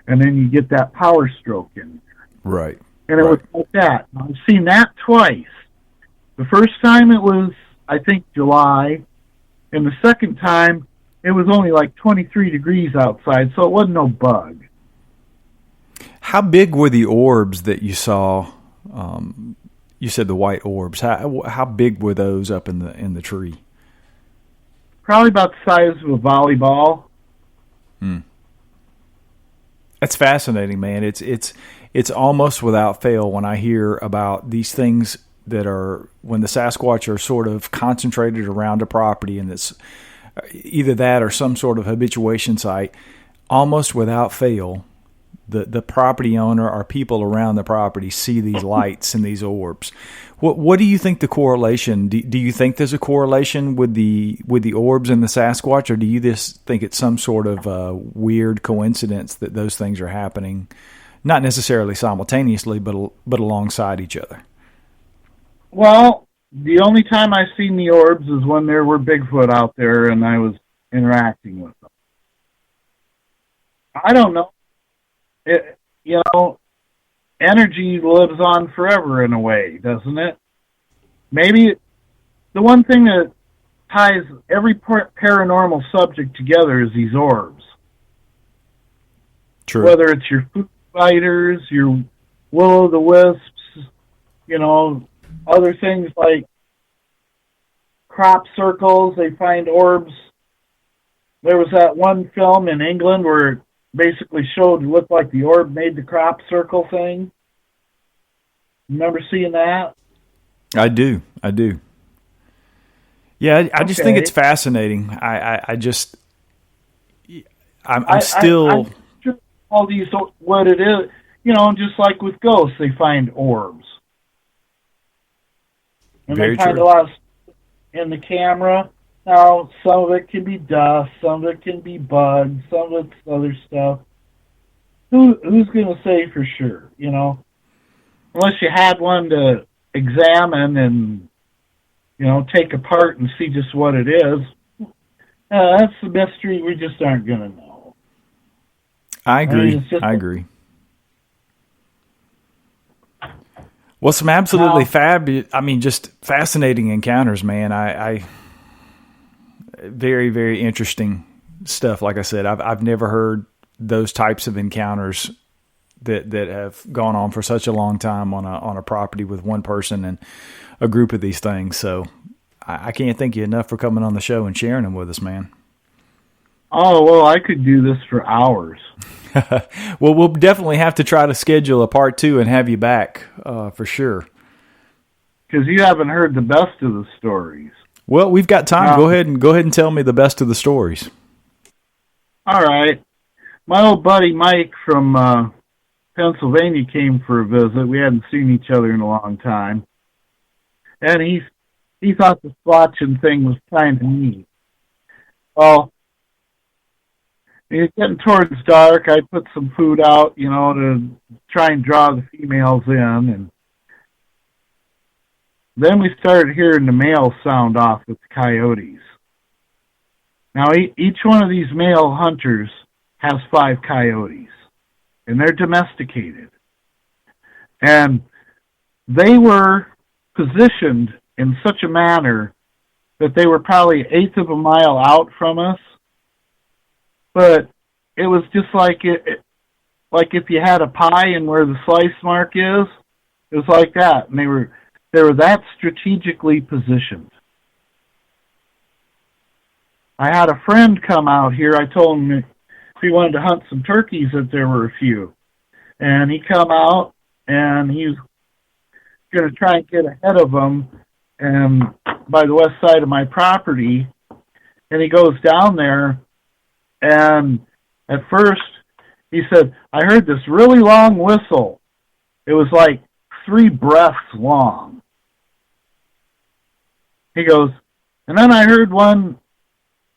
and then you get that power stroke in there. Right. And it was like that. I've seen that twice. The first time it was, I think, July, and the second time it was only like 23 degrees outside, so it wasn't no bug. How big were the orbs that you saw? You said the white orbs. How big were those up in the tree? Probably about the size of a volleyball. That's fascinating, man. It's almost without fail when I hear about these things that are when the Sasquatch are sort of concentrated around a property, and it's either that or some sort of habituation site. Almost without fail, the property owner or people around the property see these lights and these orbs. What do you think the correlation? Do you think there's a correlation with the orbs and the Sasquatch, or do you just think it's some sort of weird coincidence that those things are happening, not necessarily simultaneously, but alongside each other? Well, the only time I've seen the orbs is when there were Bigfoot out there and I was interacting with them. I don't know. Energy lives on forever in a way, doesn't it? Maybe the one thing that ties every paranormal subject together is these orbs. True. Whether it's your food fighters, your will-o'-the-wisps, other things like crop circles, they find orbs. There was that one film in England where it basically looked like the orb made the crop circle thing. Remember seeing that? I do. Yeah, I just think it's fascinating. I'm still... I'm sure all these, what it is, just like with ghosts, they find orbs. And Very they find true. a lot of stuff in the camera. Now, some of it can be dust, some of it can be bugs, some of it's other stuff. Who's going to say for sure, Unless you had one to examine and, take apart and see just what it is. That's the mystery we just aren't going to know. I agree. I agree. Well, some absolutely just fascinating encounters, man. I very, very interesting stuff. Like I said, I've never heard those types of encounters that have gone on for such a long time on a property with one person and a group of these things. So I can't thank you enough for coming on the show and sharing them with us, man. Oh, well, I could do this for hours. Well, we'll definitely have to try to schedule a part 2 and have you back for sure. Because you haven't heard the best of the stories. Well, we've got time. Go ahead and tell me the best of the stories. All right. My old buddy Mike from Pennsylvania came for a visit. We hadn't seen each other in a long time. And he thought the squatching thing was kind of neat. Well, it was getting towards dark. I put some food out, to try and draw the females in. And then we started hearing the males sound off with the coyotes. Now, each one of these male hunters has 5 coyotes, and they're domesticated. And they were positioned in such a manner that they were probably 1/8 of a mile out from us. But it was just like like if you had a pie and where the slice mark is, it was like that. And they were that strategically positioned. I had a friend come out here. I told him if he wanted to hunt some turkeys that there were a few. And he come out and he's going to try and get ahead of them and by the west side of my property. And he goes down there. And at first, he said, I heard this really long whistle. It was like 3 breaths long. He goes, and then I heard one,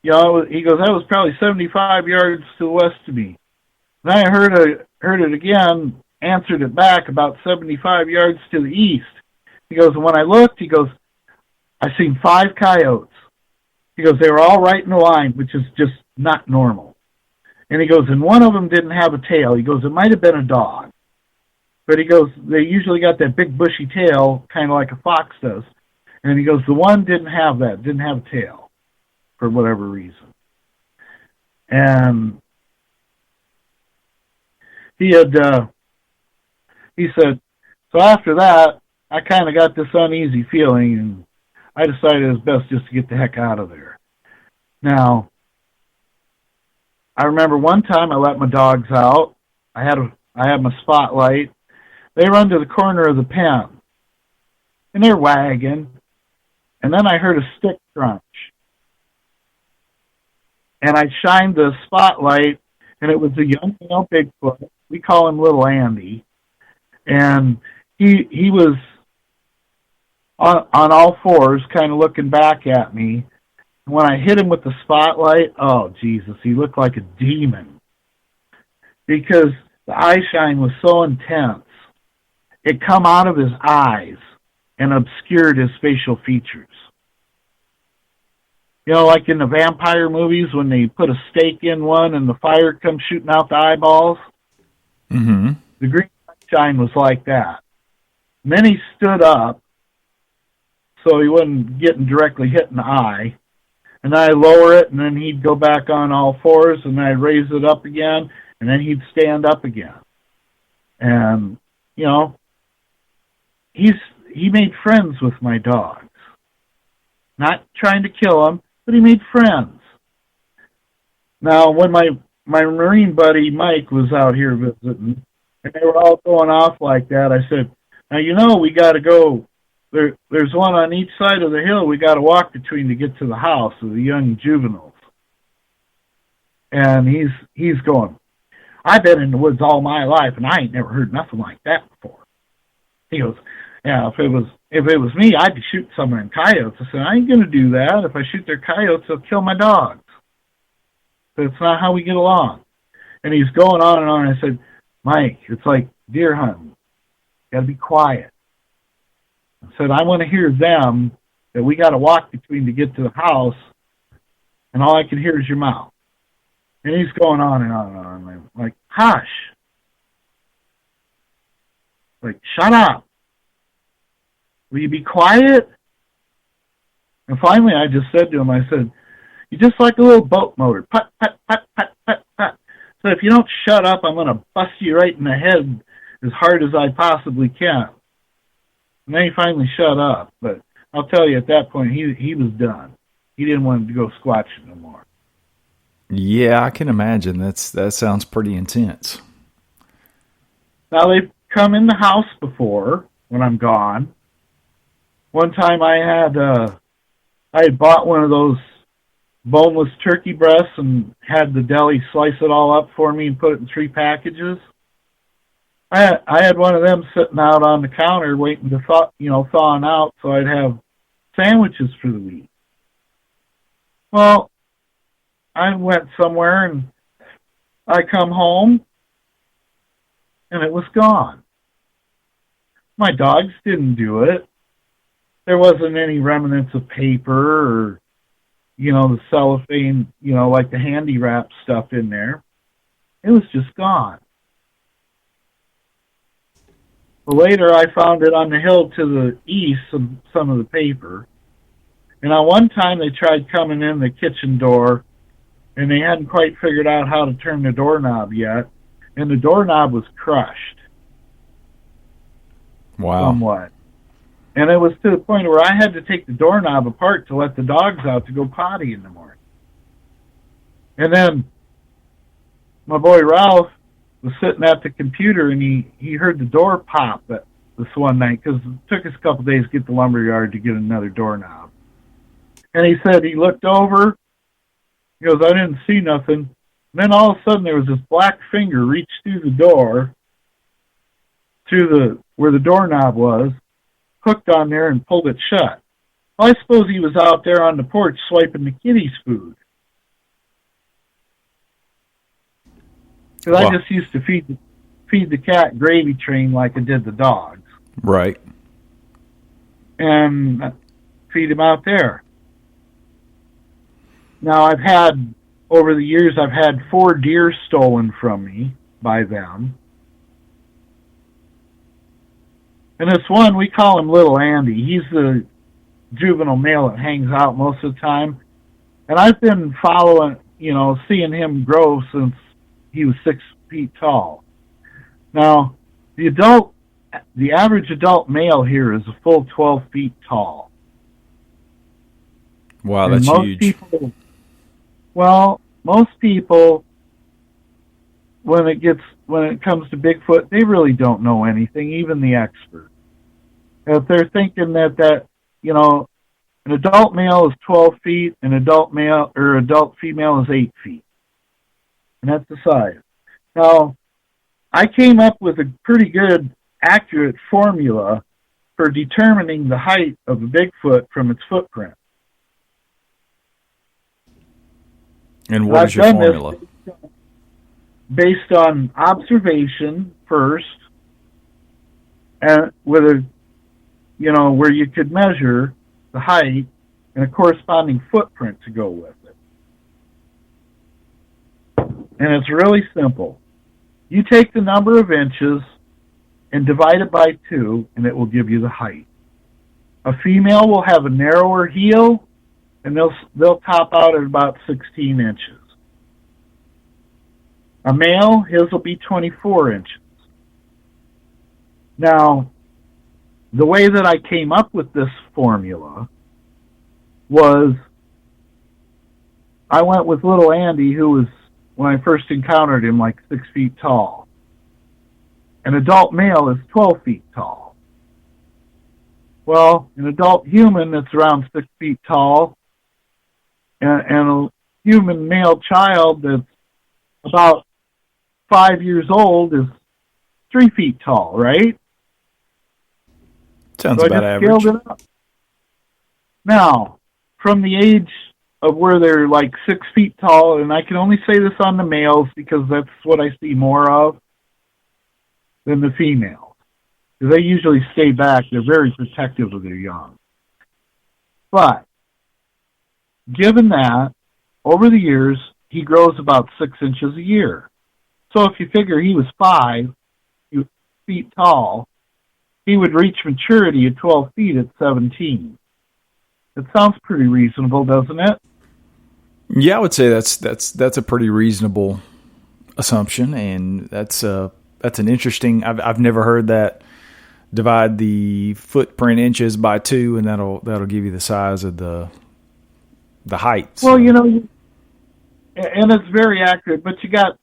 he goes, that was probably 75 yards to the west of me. And I heard it again, answered it back about 75 yards to the east. He goes, and when I looked, he goes, I seen 5 coyotes. He goes, they were all right in a line, which is just not normal. And he goes, and one of them didn't have a tail. He goes, it might have been a dog. But he goes, they usually got that big bushy tail, kind of like a fox does. And he goes, the one didn't have that, didn't have a tail for whatever reason. And he said, so after that, I kind of got this uneasy feeling, and I decided it was best just to get the heck out of there. Now, I remember one time I let my dogs out. I had my spotlight. They run to the corner of the pen, and they're wagging. And then I heard a stick crunch. And I shined the spotlight, and it was a young male Bigfoot. We call him Little Andy. And he was on all fours, kind of looking back at me. And when I hit him with the spotlight, oh, Jesus, he looked like a demon. Because the eye shine was so intense. It come out of his eyes and obscured his facial features. You know, like in the vampire movies when they put a stake in one and the fire comes shooting out the eyeballs? Mm-hmm. The green shine was like that. And then he stood up so he wasn't getting directly hit in the eye. And I'd lower it, and then he'd go back on all fours, and I'd raise it up again, and then he'd stand up again. And, you know, he made friends with my dogs. Not trying to kill them, but he made friends. Now, when my Marine buddy Mike was out here visiting, and they were all going off like that, I said, now, you know, we got to go. There's one on each side of the hill we got to walk between to get to the house of the young juveniles. And he's going, I've been in the woods all my life, and I ain't never heard nothing like that before. He goes, yeah, if it was me, I'd be shooting some of them coyotes. I said, I ain't going to do that. If I shoot their coyotes, they'll kill my dogs. But it's not how we get along. And he's going on and on. I said, Mike, it's like deer hunting. Got to be quiet. I said, I want to hear them, that we got to walk between to get to the house, and all I can hear is your mouth. And he's going on and on and on. I'm like, hush. Like, shut up. Will you be quiet? And finally I just said to him, I said, you're just like a little boat motor. Put, put, put, put, put, put. So if you don't shut up, I'm going to bust you right in the head as hard as I possibly can. And then he finally shut up. But I'll tell you, at that point, he was done. He didn't want to go squatching no more. Yeah, I can imagine. That sounds pretty intense. Now, they've come in the house before when I'm gone. One time I had bought one of those boneless turkey breasts and had the deli slice it all up for me and put it in 3 packages. I had one of them sitting out on the counter waiting to thawing out so I'd have sandwiches for the week. Well, I went somewhere and I come home and it was gone. My dogs didn't do it. There wasn't any remnants of paper or, the cellophane, like the handy wrap stuff in there. It was just gone. Well, later I found it on the hill to the east, some of the paper. And on one time they tried coming in the kitchen door, and they hadn't quite figured out how to turn the doorknob yet. And the doorknob was crushed. Wow. Somewhat. And it was to the point where I had to take the doorknob apart to let the dogs out to go potty in the morning. And then my boy Ralph was sitting at the computer, and he heard the door pop this one night, because it took us a couple days to get the lumberyard to get another doorknob. And he said he looked over. He goes, I didn't see nothing. And then all of a sudden there was this black finger reached through the door, where the doorknob was, hooked on there and pulled it shut. Well, I suppose he was out there on the porch swiping the kitties' food. Because I just used to feed the cat gravy train like I did the dogs. Right. And feed him out there. Now, over the years, I've had 4 deer stolen from me by them. And this one, we call him Little Andy. He's the juvenile male that hangs out most of the time. And I've been seeing him grow since he was 6 feet tall. Now, the average adult male here is a full 12 feet tall. Wow, that's huge. Most people, when it comes to Bigfoot, they really don't know anything, even the experts. If they're thinking that an adult male is 12 feet, an adult male or adult female is 8 feet. And that's the size. Now, I came up with a pretty good, accurate formula for determining the height of a Bigfoot from its footprint. And what is your formula? Based on observation first, and where you could measure the height and a corresponding footprint to go with it. And it's really simple. You take the number of inches and divide it by 2, and it will give you the height. A female will have a narrower heel, and they'll top out at about 16 inches. A male, his will be 24 inches. Now, the way that I came up with this formula was I went with Little Andy, who was, when I first encountered him, like 6 feet tall. An adult male is 12 feet tall. Well, an adult human that's around 6 feet tall, and a human male child that's about 5 years old is 3 feet tall, right? Sounds about average. It up. Now, from the age of where they're like 6 feet tall, and I can only say this on the males because that's what I see more of than the females. Because they usually stay back. They're very protective of their young. But, given that, over the years, he grows about 6 inches a year. So if you figure he was 5 feet tall, he would reach maturity at 12 feet at 17. It sounds pretty reasonable, doesn't it? Yeah, I would say that's a pretty reasonable assumption, and that's an interesting. I've never heard that. Divide the footprint inches by 2, and that'll give you the size of the height. So. Well, and it's very accurate, but you got,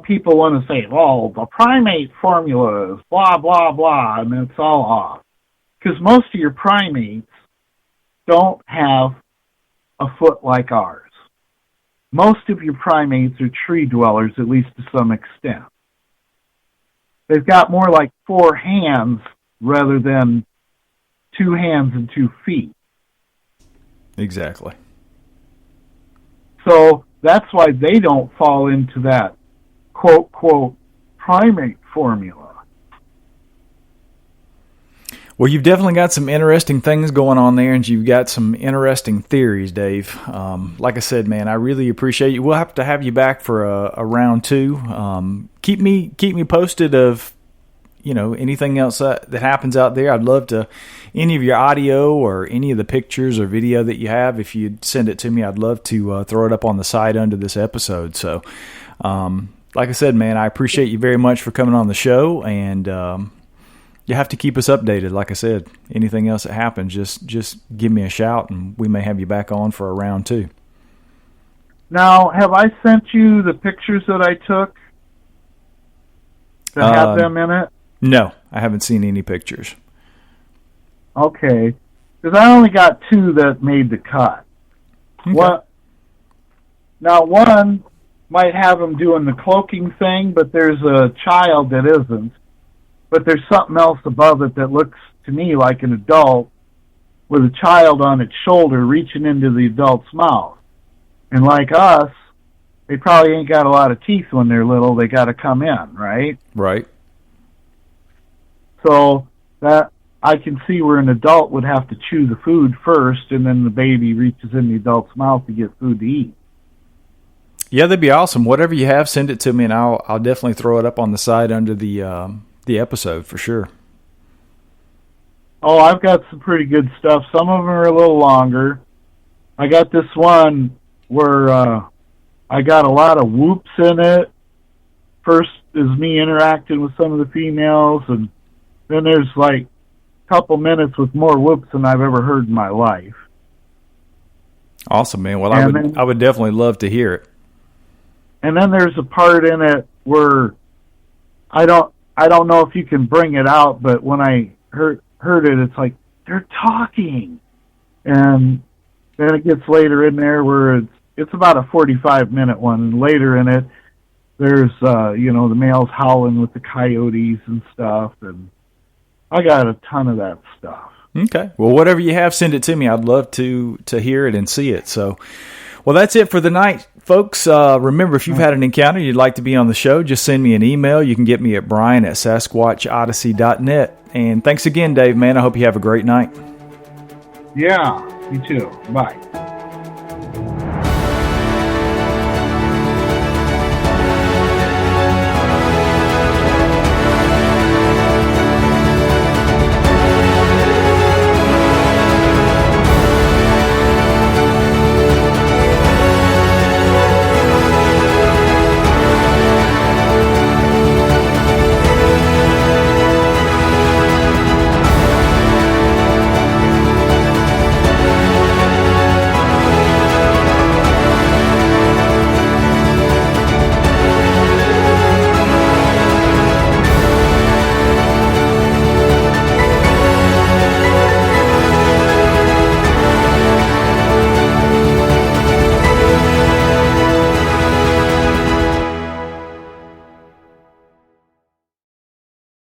people want to say, well, the primate formula is blah, blah, blah, and it's all off. Because most of your primates don't have a foot like ours. Most of your primates are tree dwellers, at least to some extent. They've got more like 4 hands rather than 2 hands and 2 feet. Exactly. So that's why they don't fall into that quote, quote, primate formula. Well, you've definitely got some interesting things going on there, and you've got some interesting theories, Dave. Like I said, man, I really appreciate you. We'll have to have you back for a round 2. Keep me posted of anything else that happens out there. I'd love to any of your audio or any of the pictures or video that you have. If you'd send it to me, I'd love to throw it up on the side under this episode. So, like I said, man, I appreciate you very much for coming on the show, and you have to keep us updated. Like I said, anything else that happens, just give me a shout, and we may have you back on for a round 2. Now, have I sent you the pictures that I took that have them in it? No, I haven't seen any pictures. Okay, because I only got 2 that made the cut. Okay. Now, one might have them doing the cloaking thing, but there's a child that isn't. But there's something else above it that looks to me like an adult with a child on its shoulder reaching into the adult's mouth. And like us, they probably ain't got a lot of teeth when they're little. They got to come in, right? Right. So that I can see where an adult would have to chew the food first, and then the baby reaches in the adult's mouth to get food to eat. Yeah, that'd be awesome. Whatever you have, send it to me, and I'll definitely throw it up on the side under the episode for sure. Oh, I've got some pretty good stuff. Some of them are a little longer. I got this one where I got a lot of whoops in it. First is me interacting with some of the females, and then there's like a couple minutes with more whoops than I've ever heard in my life. Awesome, man. Well, I would definitely love to hear it. And then there's a part in it where I don't know if you can bring it out, but when I heard it, it's like they're talking, and then it gets later in there where it's about a 45-minute one, and later in it there's the males howling with the coyotes and stuff, and I got a ton of that stuff. Okay, well, whatever you have, send it to me. I'd love to hear it and see it. So, well, that's it for the night, folks. Remember, if you've had an encounter you'd like to be on the show, just send me an email. You can get me at brian@sasquatchodyssey.net. And thanks again, Dave, man. I hope you have a great night. Yeah, you too. Bye.